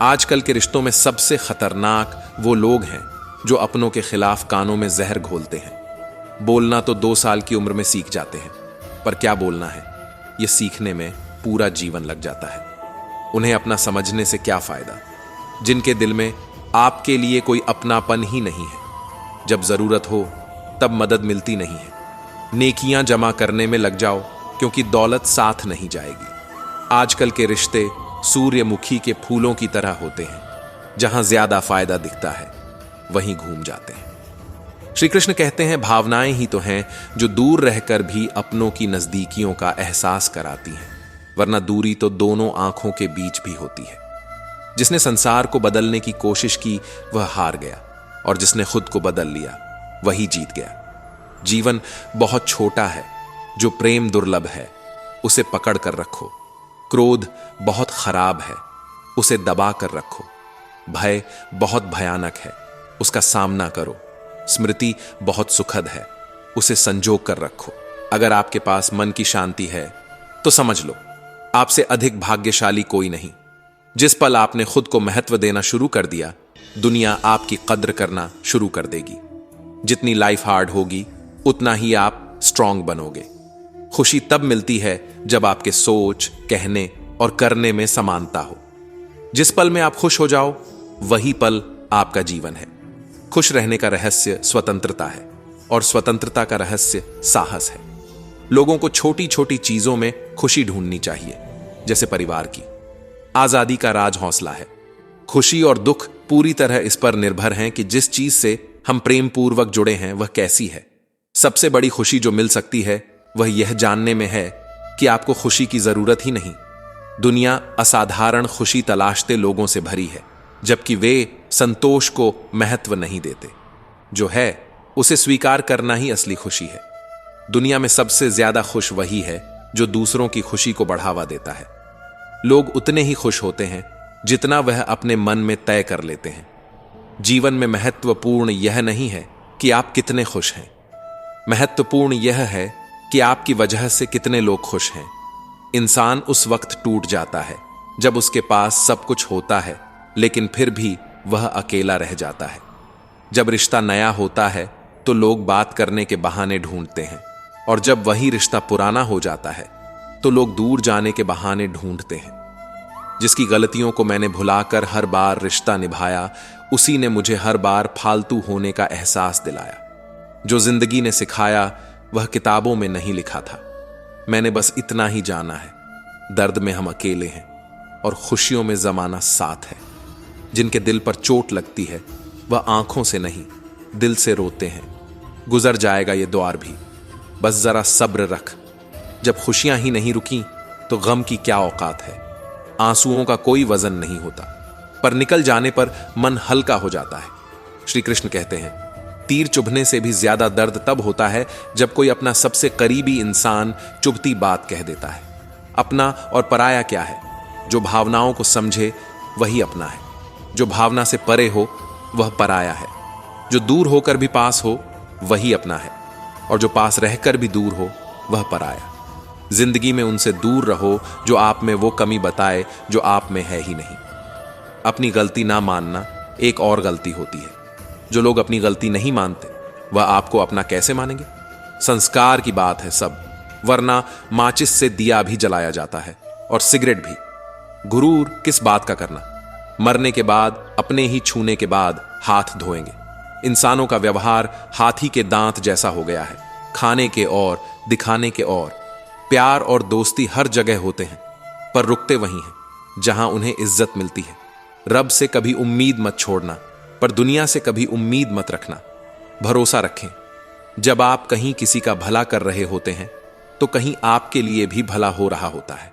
आजकल के रिश्तों में सबसे खतरनाक वो लोग हैं जो अपनों के खिलाफ कानों में जहर घोलते हैं। बोलना तो 2 साल की उम्र में सीख जाते हैं, पर क्या बोलना है ये सीखने में पूरा जीवन लग जाता है। उन्हें अपना समझने से क्या फायदा, जिनके दिल में आपके लिए कोई अपनापन ही नहीं है। जब जरूरत हो तब मदद मिलती नहीं है। नेकियां जमा करने में लग जाओ, क्योंकि दौलत साथ नहीं जाएगी। आजकल के रिश्ते सूर्यमुखी के फूलों की तरह होते हैं, जहां ज्यादा फायदा दिखता है वहीं घूम जाते हैं। श्री कृष्ण कहते हैं, भावनाएं ही तो हैं जो दूर रहकर भी अपनों की नजदीकियों का एहसास कराती हैं, वरना दूरी तो दोनों आंखों के बीच भी होती है। जिसने संसार को बदलने की कोशिश की वह हार गया, और जिसने खुद को बदल लिया वही जीत गया। जीवन बहुत छोटा है, जो प्रेम दुर्लभ है। उसे पकड़ कर रखो। क्रोध बहुत खराब है, उसे दबा कर रखो। भय बहुत भयानक है, उसका सामना करो। स्मृति बहुत सुखद है, उसे संजो कर रखो। अगर आपके पास मन की शांति है तो समझ लो आपसे अधिक भाग्यशाली कोई नहीं। जिस पल आपने खुद को महत्व देना शुरू कर दिया, दुनिया आपकी कद्र करना शुरू कर देगी। जितनी लाइफ हार्ड होगी उतना ही आप स्ट्रांग बनोगे। खुशी तब मिलती है जब आपके सोच, कहने और करने में समानता हो। जिस पल में आप खुश हो जाओ वही पल आपका जीवन है। खुश रहने का रहस्य स्वतंत्रता है और स्वतंत्रता का रहस्य साहस है। लोगों को छोटी छोटी चीजों में खुशी ढूंढनी चाहिए, जैसे परिवार की। आजादी का राज हौसला है। खुशी और दुख पूरी तरह इस पर निर्भर हैं कि जिस चीज से हम प्रेम पूर्वक जुड़े हैं वह कैसी है। सबसे बड़ी खुशी जो मिल सकती है वह यह जानने में है कि आपको खुशी की जरूरत ही नहीं। दुनिया असाधारण खुशी तलाशते लोगों से भरी है, जबकि वे संतोष को महत्व नहीं देते। जो है उसे स्वीकार करना ही असली खुशी है। दुनिया में सबसे ज्यादा खुश वही है जो दूसरों की खुशी को बढ़ावा देता है। लोग उतने ही खुश होते हैं जितना वह अपने मन में तय कर लेते हैं। जीवन में महत्वपूर्ण यह नहीं है कि आप कितने खुश हैं, महत्वपूर्ण यह है कि आपकी वजह से कितने लोग खुश हैं। इंसान उस वक्त टूट जाता है जब उसके पास सब कुछ होता है लेकिन फिर भी वह अकेला रह जाता है। जब रिश्ता नया होता है तो लोग बात करने के बहाने ढूंढते हैं, और जब वही रिश्ता पुराना हो जाता है तो लोग दूर जाने के बहाने ढूंढते हैं। जिसकी गलतियों को मैंने भुलाकर हर बार रिश्ता निभाया, उसी ने मुझे हर बार फालतू होने का एहसास दिलाया। जो जिंदगी ने सिखाया वह किताबों में नहीं लिखा था। मैंने बस इतना ही जाना है, दर्द में हम अकेले हैं और खुशियों में जमाना साथ है। जिनके दिल पर चोट लगती है वह आंखों से नहीं दिल से रोते हैं। गुजर जाएगा ये द्वार भी, बस जरा सब्र रख। जब खुशियां ही नहीं रुकी तो गम की क्या औकात है। आंसुओं का कोई वजन नहीं होता, पर निकल जाने पर मन हल्का हो जाता है। श्री कृष्ण कहते हैं, तीर चुभने से भी ज्यादा दर्द तब होता है जब कोई अपना सबसे करीबी इंसान चुभती बात कह देता है। अपना और पराया क्या है? जो भावनाओं को समझे वही अपना है। जो भावना से परे हो वह पराया है। जो दूर होकर भी पास हो वही अपना है, और जो पास रहकर भी दूर हो वह पराया। जिंदगी में उनसे दूर रहो जो आप में वो कमी बताए जो आप में है ही नहीं। अपनी गलती ना मानना एक और गलती होती है। जो लोग अपनी गलती नहीं मानते वह आपको अपना कैसे मानेंगे? संस्कार की बात है सब, वरना माचिस से दिया भी जलाया जाता है और सिगरेट भी। गुरूर किस बात का करना? मरने के बाद अपने ही छूने के बाद हाथ धोएंगे। इंसानों का व्यवहार हाथी के दांत जैसा हो गया है, खाने के और दिखाने के और। प्यार और दोस्ती हर जगह होते हैं, पर रुकते वहीं हैं जहां उन्हें इज्जत मिलती है। रब से कभी उम्मीद मत छोड़ना, पर दुनिया से कभी उम्मीद मत रखना। भरोसा रखें, जब आप कहीं किसी का भला कर रहे होते हैं तो कहीं आपके लिए भी भला हो रहा होता है।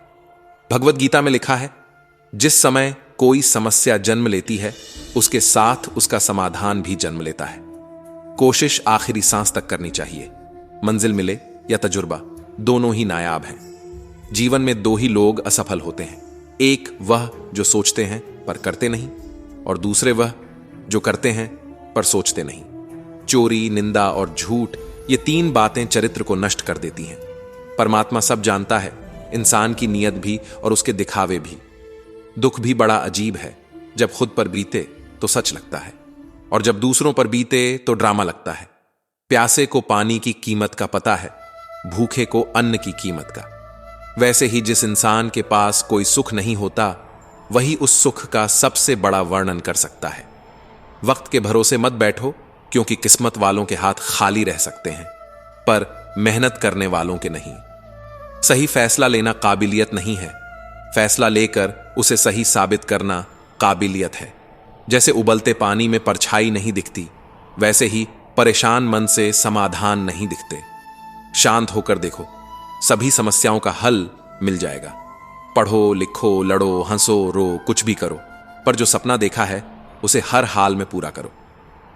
भगवत गीता में लिखा है, जिस समय कोई समस्या जन्म लेती है उसके साथ उसका समाधान भी जन्म लेता है। कोशिश आखिरी सांस तक करनी चाहिए। मंजिल मिले या तजुर्बा, दोनों ही नायाब हैं। जीवन में दो ही लोग असफल होते हैं, एक वह जो सोचते हैं पर करते नहीं, और दूसरे वह जो करते हैं पर सोचते नहीं। चोरी, निंदा और झूठ, ये तीन बातें चरित्र को नष्ट कर देती हैं। परमात्मा सब जानता है, इंसान की नीयत भी और उसके दिखावे भी। दुख भी बड़ा अजीब है, जब खुद पर बीते तो सच लगता है, और जब दूसरों पर बीते तो ड्रामा लगता है। प्यासे को पानी की कीमत का पता है, भूखे को अन्न की कीमत का। वैसे ही जिस इंसान के पास कोई सुख नहीं होता वही उस सुख का सबसे बड़ा वर्णन कर सकता है। वक्त के भरोसे मत बैठो, क्योंकि किस्मत वालों के हाथ खाली रह सकते हैं, पर मेहनत करने वालों के नहीं। सही फैसला लेना काबिलियत नहीं है, फैसला लेकर उसे सही साबित करना काबिलियत है। जैसे उबलते पानी में परछाई नहीं दिखती, वैसे ही परेशान मन से समाधान नहीं दिखते। शांत होकर देखो, सभी समस्याओं का हल मिल जाएगा। पढ़ो, लिखो, लड़ो, हंसो, रो, कुछ भी करो, पर जो सपना देखा है उसे हर हाल में पूरा करो।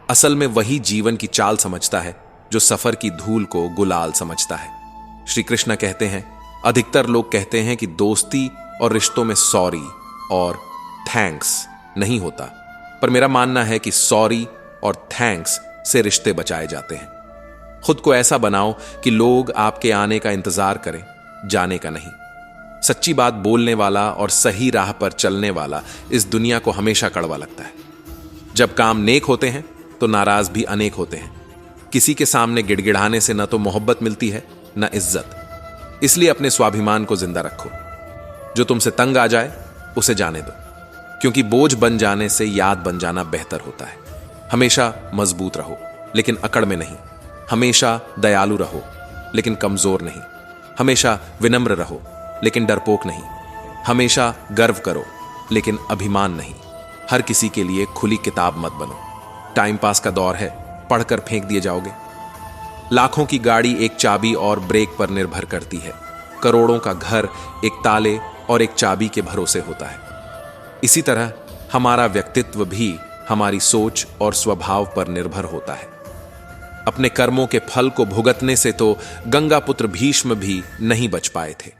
असल में वही जीवन की चाल समझता है जो सफर की धूल को गुलाल समझता है। श्री कृष्ण कहते हैं, अधिकतर लोग कहते हैं कि दोस्ती और रिश्तों में सॉरी और थैंक्स नहीं होता, पर मेरा मानना है कि सॉरी और थैंक्स से रिश्ते बचाए जाते हैं। खुद को ऐसा बनाओ कि लोग आपके आने का इंतजार करें, जाने का नहीं। सच्ची बात बोलने वाला और सही राह पर चलने वाला इस दुनिया को हमेशा कड़वा लगता है। जब काम नेक होते हैं तो नाराज भी अनेक होते हैं। किसी के सामने गिड़गिड़ाने से न तो मोहब्बत मिलती है न इज्जत। इसलिए अपने स्वाभिमान को जिंदा रखो। जो तुमसे तंग आ जाए उसे जाने दो, क्योंकि बोझ बन जाने से याद बन जाना बेहतर होता है। हमेशा मजबूत रहो लेकिन अकड़ में नहीं। हमेशा दयालु रहो लेकिन कमजोर नहीं। हमेशा विनम्र रहो लेकिन डरपोक नहीं। हमेशा गर्व करो लेकिन अभिमान नहीं। हर किसी के लिए खुली किताब मत बनो। टाइम पास का दौर है, पढ़कर फेंक दिए जाओगे। लाखों की गाड़ी एक चाबी और ब्रेक पर निर्भर करती है। करोड़ों का घर एक ताले और एक चाबी के भरोसे होता है। इसी तरह हमारा व्यक्तित्व भी हमारी सोच और स्वभाव पर निर्भर होता है। अपने कर्मों के फल को भुगतने से तो गंगा पुत्र भीष्म भी नहीं बच पाए थे,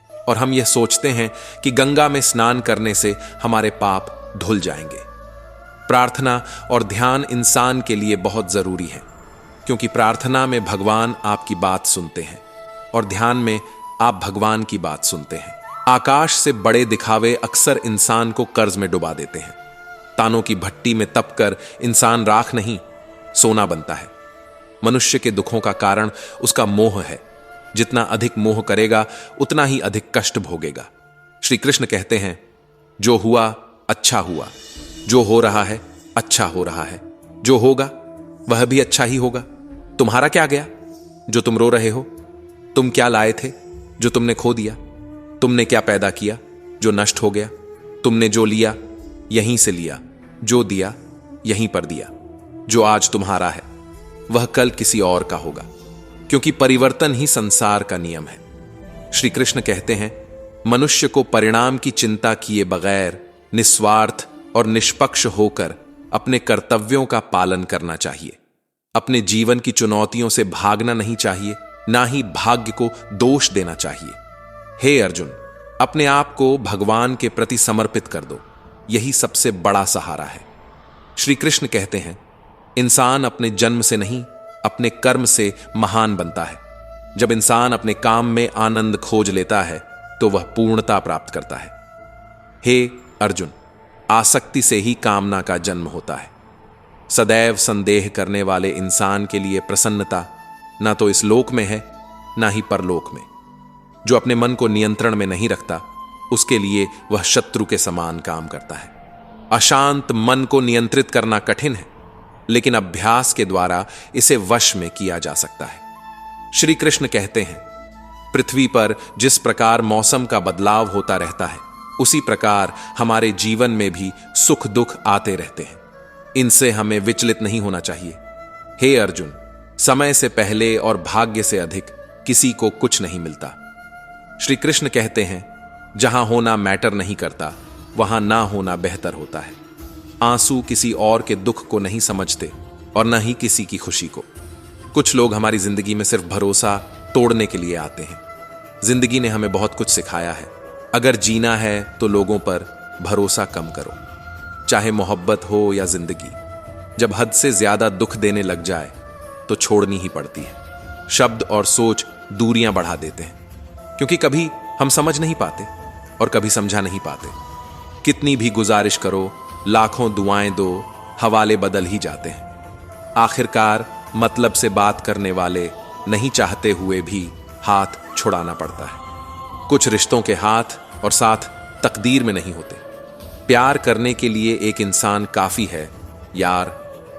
और हम यह सोचते हैं कि गंगा में स्नान करने से हमारे पाप धुल जाएंगे। प्रार्थना और ध्यान इंसान के लिए बहुत जरूरी है, क्योंकि प्रार्थना में भगवान आपकी बात सुनते हैं और ध्यान में आप भगवान की बात सुनते हैं। आकाश से बड़े दिखावे अक्सर इंसान को कर्ज में डुबा देते हैं। तानों की भट्टी में तपकर इंसान राख नहीं, सोना बनता है। मनुष्य के दुखों का कारण उसका मोह है। जितना अधिक मोह करेगा उतना ही अधिक कष्ट भोगेगा। श्री कृष्ण कहते हैं, जो हुआ अच्छा हुआ, जो हो रहा है अच्छा हो रहा है, जो होगा वह भी अच्छा ही होगा। तुम्हारा क्या गया जो तुम रो रहे हो? तुम क्या लाए थे जो तुमने खो दिया? तुमने क्या पैदा किया जो नष्ट हो गया? तुमने जो लिया यहीं से लिया, जो दिया यहीं पर दिया। जो आज तुम्हारा है वह कल किसी और का होगा, क्योंकि परिवर्तन ही संसार का नियम है। श्री कृष्ण कहते हैं, मनुष्य को परिणाम की चिंता किए बगैर निस्वार्थ और निष्पक्ष होकर अपने कर्तव्यों का पालन करना चाहिए। अपने जीवन की चुनौतियों से भागना नहीं चाहिए, ना ही भाग्य को दोष देना चाहिए। हे अर्जुन, अपने आप को भगवान के प्रति समर्पित कर दो, यही सबसे बड़ा सहारा है। श्री कृष्ण कहते हैं, इंसान अपने जन्म से नहीं अपने कर्म से महान बनता है। जब इंसान अपने काम में आनंद खोज लेता है तो वह पूर्णता प्राप्त करता है। हे अर्जुन, आसक्ति से ही कामना का जन्म होता है। सदैव संदेह करने वाले इंसान के लिए प्रसन्नता ना तो इस लोक में है ना ही परलोक में। जो अपने मन को नियंत्रण में नहीं रखता उसके लिए वह शत्रु के समान काम करता है। अशांत मन को नियंत्रित करना कठिन है, लेकिन अभ्यास के द्वारा इसे वश में किया जा सकता है। श्री कृष्ण कहते हैं, पृथ्वी पर जिस प्रकार मौसम का बदलाव होता रहता है, उसी प्रकार हमारे जीवन में भी सुख दुख आते रहते हैं। इनसे हमें विचलित नहीं होना चाहिए। हे अर्जुन, समय से पहले और भाग्य से अधिक किसी को कुछ नहीं मिलता। श्री कृष्ण कहते हैं, जहां होना मैटर नहीं करता वहां ना होना बेहतर होता है। आंसू किसी और के दुख को नहीं समझते और न ही किसी की खुशी को। कुछ लोग हमारी जिंदगी में सिर्फ भरोसा तोड़ने के लिए आते हैं। जिंदगी ने हमें बहुत कुछ सिखाया है। अगर जीना है तो लोगों पर भरोसा कम करो, चाहे मोहब्बत हो या जिंदगी। जब हद से ज्यादा दुख देने लग जाए तो छोड़नी ही पड़ती है। शब्द और सोच दूरियां बढ़ा देते हैं, क्योंकि कभी हम समझ नहीं पाते और कभी समझा नहीं पाते। कितनी भी गुजारिश करो, लाखों दुआएं दो, हवाले बदल ही जाते हैं। आखिरकार मतलब से बात करने वाले नहीं चाहते हुए भी हाथ छुड़ाना पड़ता है। कुछ रिश्तों के हाथ और साथ तकदीर में नहीं होते। प्यार करने के लिए एक इंसान काफी है यार,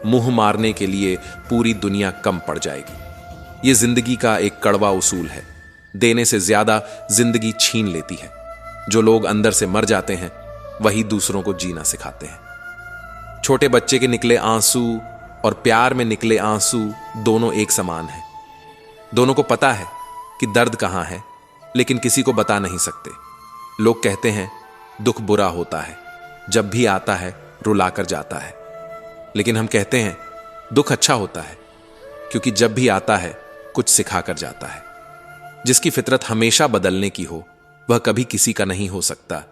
मुंह मारने के लिए पूरी दुनिया कम पड़ जाएगी। ये जिंदगी का एक कड़वा उसूल है। देने से ज्यादा जिंदगी छीन लेती है। जो लोग अंदर से मर जाते हैं वही दूसरों को जीना सिखाते हैं। छोटे बच्चे के निकले आंसू और प्यार में निकले आंसू दोनों एक समान हैं। दोनों को पता है कि दर्द कहां है, लेकिन किसी को बता नहीं सकते। लोग कहते हैं दुख बुरा होता है, जब भी आता है रुलाकर जाता है। लेकिन हम कहते हैं दुख अच्छा होता है, क्योंकि जब भी आता है कुछ सिखाकर जाता है। जिसकी फितरत हमेशा बदलने की हो, वह कभी किसी का नहीं हो सकता,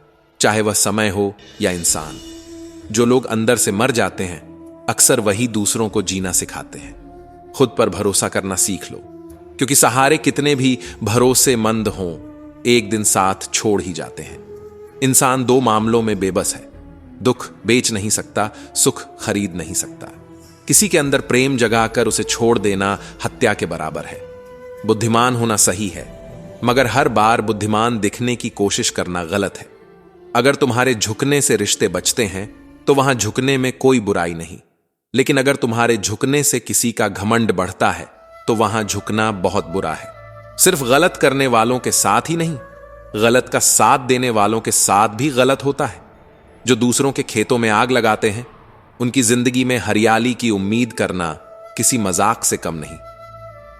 चाहे वह समय हो या इंसान। जो लोग अंदर से मर जाते हैं, अक्सर वही दूसरों को जीना सिखाते हैं। खुद पर भरोसा करना सीख लो, क्योंकि सहारे कितने भी भरोसेमंद हों, एक दिन साथ छोड़ ही जाते हैं। इंसान दो मामलों में बेबस है, दुख बेच नहीं सकता, सुख खरीद नहीं सकता। किसी के अंदर प्रेम जगाकर उसे छोड़ देना हत्या के बराबर है। बुद्धिमान होना सही है, मगर हर बार बुद्धिमान दिखने की कोशिश करना गलत है। अगर तुम्हारे झुकने से रिश्ते बचते हैं तो वहां झुकने में कोई बुराई नहीं, लेकिन अगर तुम्हारे झुकने से किसी का घमंड बढ़ता है तो वहां झुकना बहुत बुरा है। सिर्फ गलत करने वालों के साथ ही नहीं, गलत का साथ देने वालों के साथ भी गलत होता है। जो दूसरों के खेतों में आग लगाते हैं, उनकी जिंदगी में हरियाली की उम्मीद करना किसी मजाक से कम नहीं।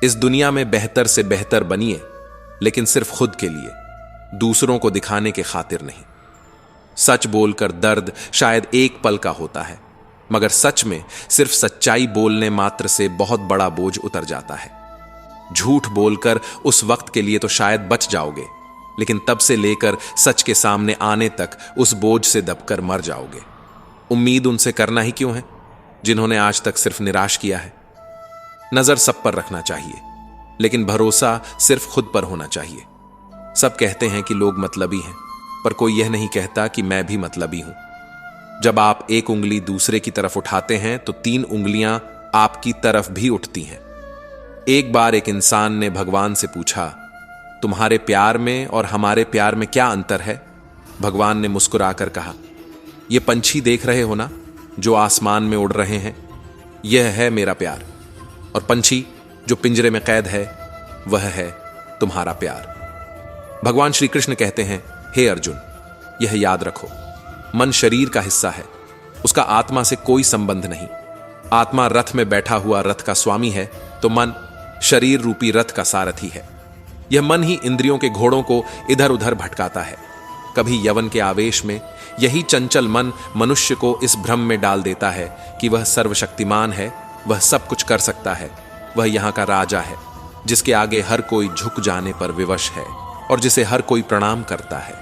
इस दुनिया में बेहतर से बेहतर बनिए, लेकिन सिर्फ खुद के लिए, दूसरों को दिखाने के खातिर नहीं। सच बोलकर दर्द शायद एक पल का होता है, मगर सच में सिर्फ सच्चाई बोलने मात्र से बहुत बड़ा बोझ उतर जाता है। झूठ बोलकर उस वक्त के लिए तो शायद बच जाओगे, लेकिन तब से लेकर सच के सामने आने तक उस बोझ से दबकर मर जाओगे। उम्मीद उनसे करना ही क्यों है जिन्होंने आज तक सिर्फ निराश किया है। नजर सब पर रखना चाहिए, लेकिन भरोसा सिर्फ खुद पर होना चाहिए। सब कहते हैं कि लोग मतलबी हैं, पर कोई यह नहीं कहता कि मैं भी मतलबी हूं। जब आप एक उंगली दूसरे की तरफ उठाते हैं तो 3 उंगलियां आपकी तरफ भी उठती हैं। एक बार एक इंसान ने भगवान से पूछा, तुम्हारे प्यार में और हमारे प्यार में क्या अंतर है? भगवान ने मुस्कुराकर कहा, ये पंछी देख रहे हो ना, जो आसमान में उड़ रहे हैं, यह है मेरा प्यार, और पंछी जो पिंजरे में कैद है, वह है तुम्हारा प्यार। भगवान श्री कृष्ण कहते हैं, हे अर्जुन, यह याद रखो, मन शरीर का हिस्सा है, उसका आत्मा से कोई संबंध नहीं। आत्मा रथ में बैठा हुआ रथ का स्वामी है, तो मन शरीर रूपी रथ का सारथी है। यह मन ही इंद्रियों के घोड़ों को इधर उधर भटकाता है। कभी यवन के आवेश में यही चंचल मन मनुष्य को इस भ्रम में डाल देता है कि वह सर्वशक्तिमान है, वह सब कुछ कर सकता है, वह यहाँ का राजा है, जिसके आगे हर कोई झुक जाने पर विवश है और जिसे हर कोई प्रणाम करता है।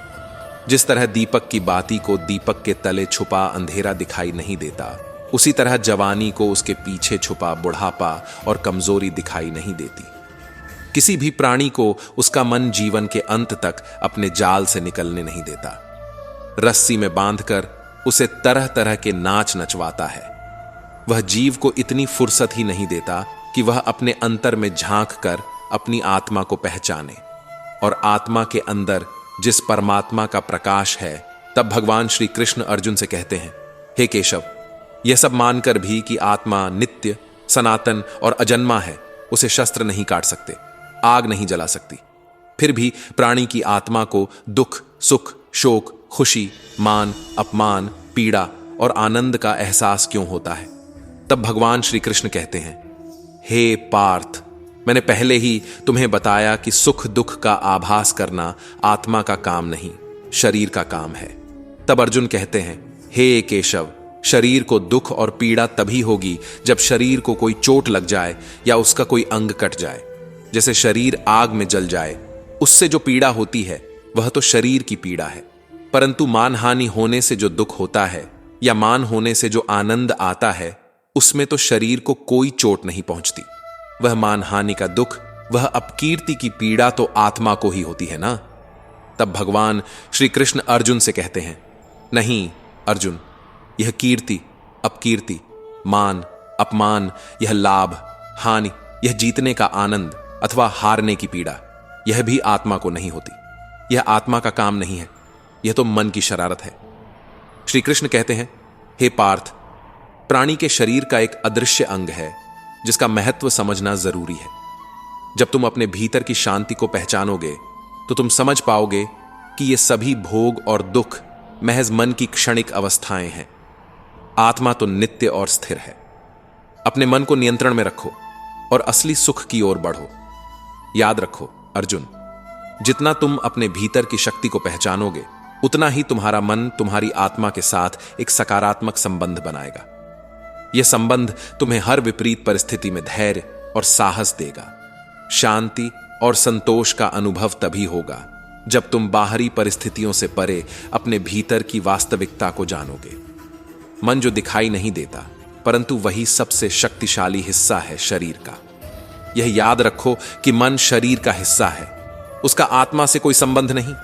जिस तरह दीपक की बाती को दीपक के तले छुपा अंधेरा दिखाई नहीं देता, उसी तरह जवानी को उसके पीछे छुपा बुढ़ापा और कमजोरी दिखाई नहीं देती। किसी भी प्राणी को उसका मन जीवन के अंत तक अपने जाल से निकलने नहीं देता। रस्सी में बांधकर उसे तरह तरह के नाच नचवाता है। वह जीव को इतनी फुर्सत ही नहीं देता कि वह अपने अंतर में झांक कर अपनी आत्मा को पहचाने, और आत्मा के अंदर जिस परमात्मा का प्रकाश है। तब भगवान श्री कृष्ण अर्जुन से कहते हैं, हे केशव, यह सब मानकर भी कि आत्मा नित्य, सनातन और अजन्मा है, उसे शस्त्र नहीं काट सकते, आग नहीं जला सकती। फिर भी प्राणी की आत्मा को दुख, सुख, शोक, खुशी, मान, अपमान, पीड़ा और आनंद का एहसास क्यों होता है? तब भगवान श्री कृष्ण कहते हैं, हे पार्थ, मैंने पहले ही तुम्हें बताया कि सुख दुख का आभास करना आत्मा का काम नहीं, शरीर का काम है। तब अर्जुन कहते हैं, हे केशव, शरीर को दुख और पीड़ा तभी होगी जब शरीर को कोई चोट लग जाए या उसका कोई अंग कट जाए। जैसे शरीर आग में जल जाए, उससे जो पीड़ा होती है वह तो शरीर की पीड़ा है, परंतु मानहानि होने से जो दुख होता है या मान होने से जो आनंद आता है, उसमें तो शरीर को कोई चोट नहीं पहुंचती। वह मानहानि का दुख, वह अपकीर्ति की पीड़ा तो आत्मा को ही होती है ना। तब भगवान श्री कृष्ण अर्जुन से कहते हैं, नहीं अर्जुन, यह कीर्ति, अपकीर्ति, मान, अपमान, यह लाभ, हानि, यह जीतने का आनंद अथवा हारने की पीड़ा, यह भी आत्मा को नहीं होती। यह आत्मा का काम नहीं है, यह तो मन की शरारत है। श्री कृष्ण कहते हैं, हे पार्थ, प्राणी के शरीर का एक अदृश्य अंग है जिसका महत्व समझना जरूरी है। जब तुम अपने भीतर की शांति को पहचानोगे तो तुम समझ पाओगे कि ये सभी भोग और दुख महज मन की क्षणिक अवस्थाएं हैं। आत्मा तो नित्य और स्थिर है। अपने मन को नियंत्रण में रखो और असली सुख की ओर बढ़ो। याद रखो अर्जुन, जितना तुम अपने भीतर की शक्ति को पहचानोगे, उतना ही तुम्हारा मन तुम्हारी आत्मा के साथ एक सकारात्मक संबंध बनाएगा। यह संबंध तुम्हें हर विपरीत परिस्थिति में धैर्य और साहस देगा। शांति और संतोष का अनुभव तभी होगा जब तुम बाहरी परिस्थितियों से परे अपने भीतर की वास्तविकता को जानोगे। मन जो दिखाई नहीं देता, परंतु वही सबसे शक्तिशाली हिस्सा है शरीर का। यह याद रखो कि मन शरीर का हिस्सा है, उसका आत्मा से कोई संबंध नहीं।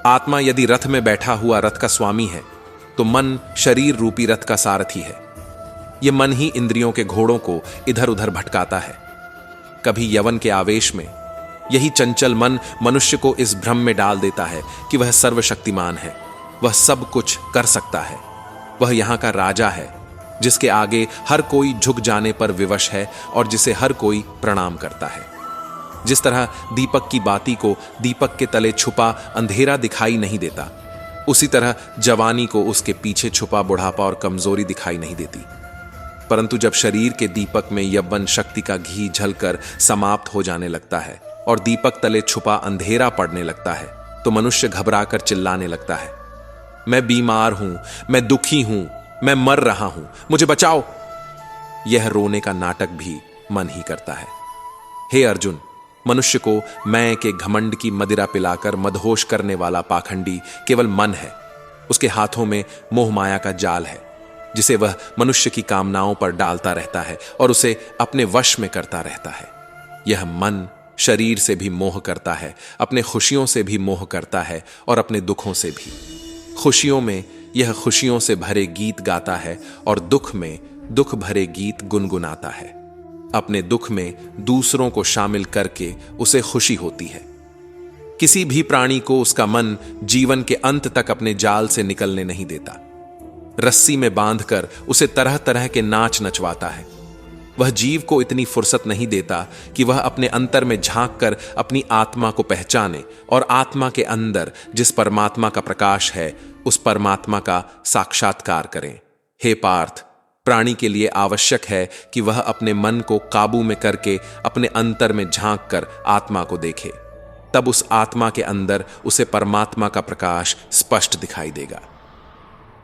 आत्मा यदि रथ में बैठा हुआ रथ का स्वामी है, तो मन शरीर रूपी रथ का सारथी है। यह मन ही इंद्रियों के घोड़ों को इधर उधर भटकाता है। कभी यवन के आवेश में यही चंचल मन मनुष्य को इस भ्रम में डाल देता है कि वह सर्वशक्तिमान है, वह सब कुछ कर सकता है, वह यहां का राजा है, जिसके आगे हर कोई झुक जाने पर विवश है और जिसे हर कोई प्रणाम करता है। जिस तरह दीपक की बाती को दीपक के तले छुपा अंधेरा दिखाई नहीं देता, उसी तरह जवानी को उसके पीछे छुपा बुढ़ापा और कमजोरी दिखाई नहीं देती। परंतु जब शरीर के दीपक में यौवन शक्ति का घी झलकर समाप्त हो जाने लगता है और दीपक तले छुपा अंधेरा पड़ने लगता है, तो मनुष्य घबराकर चिल्लाने लगता है, मैं बीमार हूं, मैं दुखी हूं, मैं मर रहा हूं, मुझे बचाओ। यह रोने का नाटक भी मन ही करता है। हे अर्जुन, मनुष्य को मैं के घमंड की मदिरा पिलाकर मदहोश करने वाला पाखंडी केवल मन है। उसके हाथों में मोह माया का जाल है, जिसे वह मनुष्य की कामनाओं पर डालता रहता है और उसे अपने वश में करता रहता है। यह मन शरीर से भी मोह करता है, अपने खुशियों से भी मोह करता है और अपने दुखों से भी। खुशियों में यह खुशियों से भरे गीत गाता है और दुख में दुख भरे गीत गुनगुनाता है। अपने दुख में दूसरों को शामिल करके उसे खुशी होती है। किसी भी प्राणी को उसका मन जीवन के अंत तक अपने जाल से निकलने नहीं देता। रस्सी में बांधकर उसे तरह तरह के नाच नचवाता है। वह जीव को इतनी फुर्सत नहीं देता कि वह अपने अंतर में झांक कर अपनी आत्मा को पहचाने और आत्मा के अंदर जिस परमात्मा का प्रकाश है, उस परमात्मा का साक्षात्कार करें। हे पार्थ, प्राणी के लिए आवश्यक है कि वह अपने मन को काबू में करके अपने अंतर में झांक कर आत्मा को देखे। तब उस आत्मा के अंदर उसे परमात्मा का प्रकाश स्पष्ट दिखाई देगा।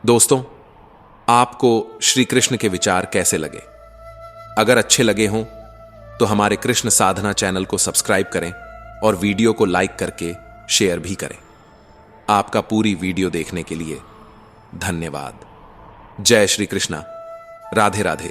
दोस्तों, आपको श्री कृष्ण के विचार कैसे लगे? अगर अच्छे लगे हों तो हमारे कृष्ण साधना चैनल को सब्सक्राइब करें और वीडियो को लाइक करके शेयर भी करें। आपका पूरी वीडियो देखने के लिए धन्यवाद। जय श्री कृष्णा। राधे राधे।